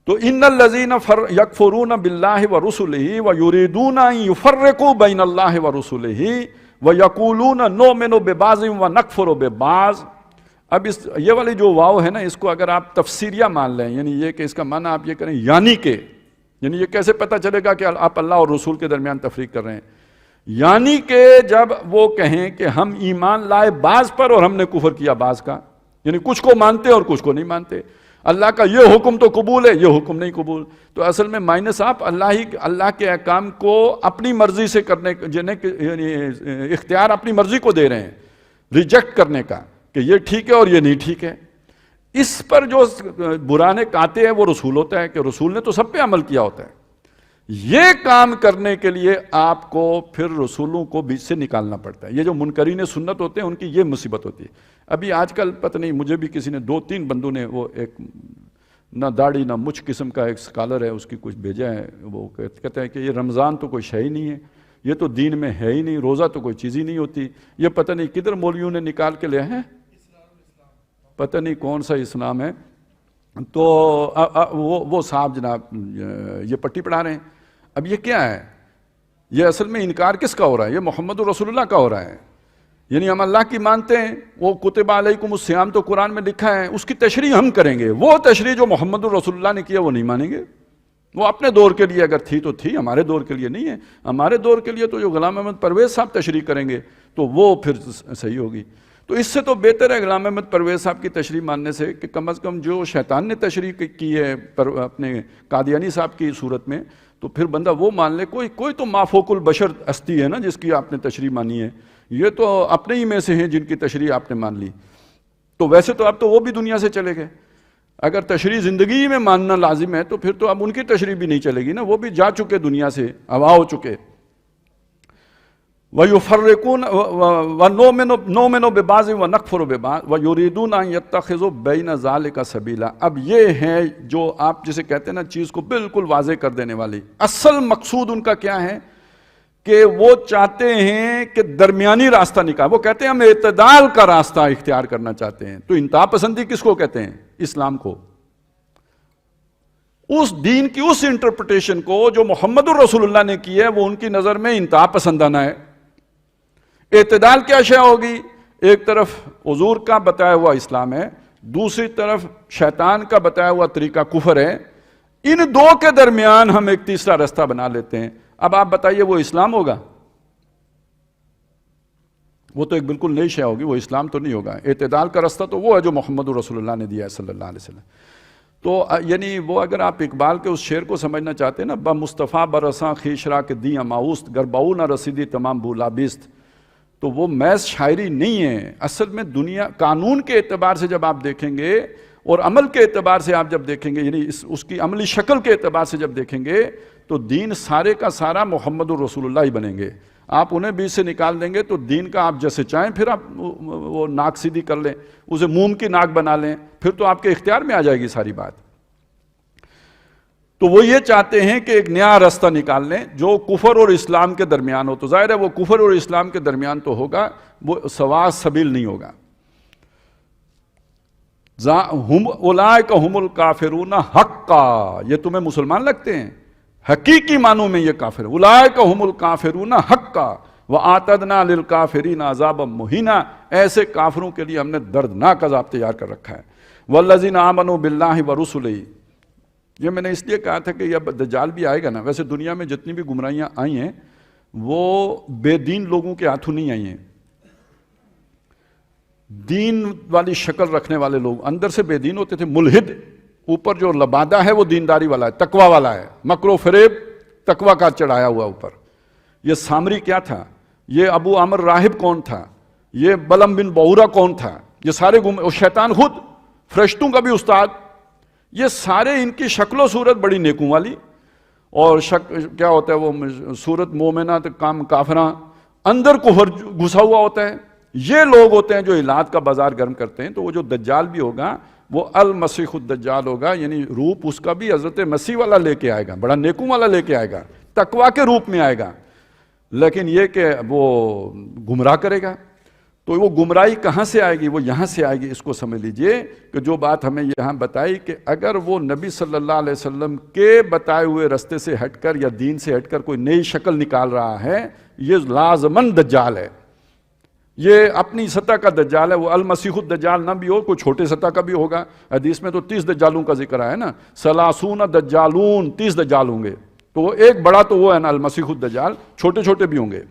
تو ان الذین یکفرون باللہ ورسلہ ویریدون ان یفرقوا بین اللہ ورسلہ ویقولون نؤمن ببعض ونکفر ببعض. اب یہ والی جو واو ہے نا، اس کو اگر آپ تفسیریہ مان لیں، یعنی یہ کہ اس کا معنی آپ یہ کریں یعنی کہ، یعنی یہ کیسے پتہ چلے گا کہ آپ اللہ اور رسول کے درمیان تفریق کر رہے ہیں؟ یعنی کہ جب وہ کہیں کہ ہم ایمان لائے بعض پر اور ہم نے کفر کیا بعض کا، یعنی کچھ کو مانتے اور کچھ کو نہیں مانتے، اللہ کا یہ حکم تو قبول ہے، یہ حکم نہیں قبول، تو اصل میں مائنس آپ اللہ کے احکام کو اپنی مرضی سے کرنے، یعنی اختیار اپنی مرضی کو دے رہے ہیں ریجیکٹ کرنے کا کہ یہ ٹھیک ہے اور یہ نہیں ٹھیک ہے. اس پر جو برانے کاتے ہیں وہ رسول ہوتا ہے کہ رسول نے تو سب پہ عمل کیا ہوتا ہے. یہ کام کرنے کے لیے آپ کو پھر رسولوں کو بیچ سے نکالنا پڑتا ہے. یہ جو منکرین سنت ہوتے ہیں ان کی یہ مصیبت ہوتی ہے. ابھی آج کل پتہ نہیں، مجھے بھی کسی نے 2-3 بندوں نے، وہ ایک نہ داڑھی نہ مچھ قسم کا ایک اسکالر ہے، اس کی کچھ بھیجا ہے، وہ کہتا ہے کہ یہ رمضان تو کوئی شے ہی نہیں ہے، یہ تو دین میں ہے ہی نہیں، روزہ تو کوئی چیز ہی نہیں ہوتی، یہ پتہ نہیں کدھر مولویوں نے نکال کے لے ہیں، پتہ نہیں کون سا اسلام ہے. تو وہ صاحب جناب یہ پٹی پڑھا رہے ہیں. اب یہ کیا ہے؟ یہ اصل میں انکار کس کا ہو رہا ہے؟ یہ محمد رسول اللہ کا ہو رہا ہے. یعنی ہم اللہ کی مانتے ہیں، وہ کتب علیکم الصیام تو قرآن میں لکھا ہے، اس کی تشریح ہم کریں گے، وہ تشریح جو محمد رسول اللہ نے کیا وہ نہیں مانیں گے. وہ اپنے دور کے لیے اگر تھی تو تھی، ہمارے دور کے لیے نہیں ہے. ہمارے دور کے لیے تو جو غلام احمد پرویز صاحب تشریح کریں گے تو وہ پھر صحیح ہوگی. تو اس سے تو بہتر ہے غلام احمد پرویز صاحب کی تشریح ماننے سے کہ کم از کم جو شیطان نے تشریح کی ہے اپنے قادیانی صاحب کی صورت میں، تو پھر بندہ وہ مان لے. کوئی تو مافوق البشر ہستی ہے نا جس کی آپ نے تشریح مانی ہے. یہ تو اپنے ہی میں سے ہیں جن کی تشریح آپ نے مان لی. تو ویسے تو اب تو وہ بھی دنیا سے چلے گئے. اگر تشریح زندگی میں ماننا لازم ہے تو پھر تو اب ان کی تشریح بھی نہیں چلے گی نا، وہ بھی جا چکے دنیا سے، ہوا ہو چکے. وَيُفَرِّقُونَ وَنُؤْمِنُ بِبَعْضٍ وَنَكْفُرُ بِبَعْضٍ وَيُرِيدُونَ أَن يَتَّخِذُوا بَيْنَ ذَلِكَ سَبِيلًا. اب یہ ہے جو آپ جسے کہتے ہیں نا چیز کو بالکل واضح کر دینے والی. اصل مقصود ان کا کیا ہے کہ وہ چاہتے ہیں کہ درمیانی راستہ نکال. وہ کہتے ہیں ہم اعتدال کا راستہ اختیار کرنا چاہتے ہیں. تو انتہا پسندی کس کو کہتے ہیں؟ اسلام کو. اس دین کی اس انٹرپریٹیشن کو جو محمد الرسول اللہ نے کی ہے وہ ان کی نظر میں انتہا پسندانہ ہے. اعتدال کیا شے ہوگی؟ ایک طرف حضور کا بتایا ہوا اسلام ہے، دوسری طرف شیطان کا بتایا ہوا طریقہ کفر ہے. ان دو کے درمیان ہم ایک تیسرا راستہ بنا لیتے ہیں. اب آپ بتائیے وہ اسلام ہوگا؟ وہ تو ایک بالکل نئی شے ہوگی، وہ اسلام تو نہیں ہوگا. اعتدال کا راستہ تو وہ ہے جو محمد رسول اللہ نے دیا ہے صلی اللہ علیہ وسلم. تو یعنی وہ اگر آپ اقبال کے اس شعر کو سمجھنا چاہتے ہیں نا، با مصطفیٰ برساں خیشرا کے دی ماؤست گرباؤ نہ رسیدی تمام بولابست، تو وہ محض شاعری نہیں ہے. اصل میں دنیا قانون کے اعتبار سے جب آپ دیکھیں گے اور عمل کے اعتبار سے آپ جب دیکھیں گے، یعنی اس کی عملی شکل کے اعتبار سے جب دیکھیں گے تو دین سارے کا سارا محمد الرسول اللہ ہی بنیں گے. آپ انہیں بیچ سے نکال دیں گے تو دین کا آپ جیسے چاہیں پھر آپ وہ ناک سیدھی کر لیں، اسے موم کی ناک بنا لیں، پھر تو آپ کے اختیار میں آ جائے گی ساری بات. تو وہ یہ چاہتے ہیں کہ ایک نیا راستہ نکال لیں جو کفر اور اسلام کے درمیان ہو. تو ظاہر ہے وہ کفر اور اسلام کے درمیان تو ہوگا، وہ سوا سبیل نہیں ہوگا. اولئک هم الکافرون حقا، یہ تمہیں مسلمان لگتے ہیں؟ حقیقی معنوں میں یہ کافر. اولئک هم الکافرون حقا وَأَعْتَدْنَا لِلْكَافِرِينَ عَذَابًا مُهِينًا. ایسے کافروں کے لیے ہم نے دردناک عذاب تیار کر رکھا ہے. وَالَّذِينَ آمَنُوا بِاللَّهِ وَرُسُلِهِ. یہ میں نے اس لیے کہا تھا کہ یہ دجال بھی آئے گا نا. ویسے دنیا میں جتنی بھی گمراہیاں آئی ہیں وہ بے دین لوگوں کے ہاتھوں نہیں آئی ہیں. دین والی شکل رکھنے والے لوگ اندر سے بے دین ہوتے تھے. ملحد اوپر جو لبادہ ہے وہ دینداری والا ہے، تقوی والا ہے. مکر و فریب تقوی کا چڑھایا ہوا اوپر. یہ سامری کیا تھا؟ یہ ابو عامر راہب کون تھا؟ یہ بلم بن بعورہ کون تھا؟ یہ سارے اور شیطان خود، فرشتوں کا بھی استاد. یہ سارے ان کی شکل و صورت بڑی نیکوں والی، اور کیا ہوتا ہے وہ صورت مومنہ کام کافراں، اندر کفر گھسا ہوا ہوتا ہے. یہ لوگ ہوتے ہیں جو الہات کا بازار گرم کرتے ہیں. تو وہ جو دجال بھی ہوگا وہ المسیح الدجال ہوگا، یعنی روپ اس کا بھی حضرت مسیح والا لے کے آئے گا، بڑا نیکوں والا لے کے آئے گا، تقوی کے روپ میں آئے گا. لیکن یہ کہ وہ گمراہ کرے گا. تو وہ گمراہی کہاں سے آئے گی؟ وہ یہاں سے آئے گی. اس کو سمجھ لیجئے کہ جو بات ہمیں یہاں بتائی کہ اگر وہ نبی صلی اللہ علیہ وسلم کے بتائے ہوئے رستے سے ہٹ کر یا دین سے ہٹ کر کوئی نئی شکل نکال رہا ہے، یہ لازماً دجال ہے. یہ اپنی سطح کا دجال ہے. وہ المسیح الدجال نہ بھی ہو، کوئی چھوٹے سطح کا بھی ہوگا. حدیث میں تو 30 دجالوں کا ذکر ہے نا، 30 دجالون، 30 دجال ہوں گے. تو وہ ایک بڑا تو وہ ہے نا المسیح الدجال، چھوٹے چھوٹے بھی ہوں گے.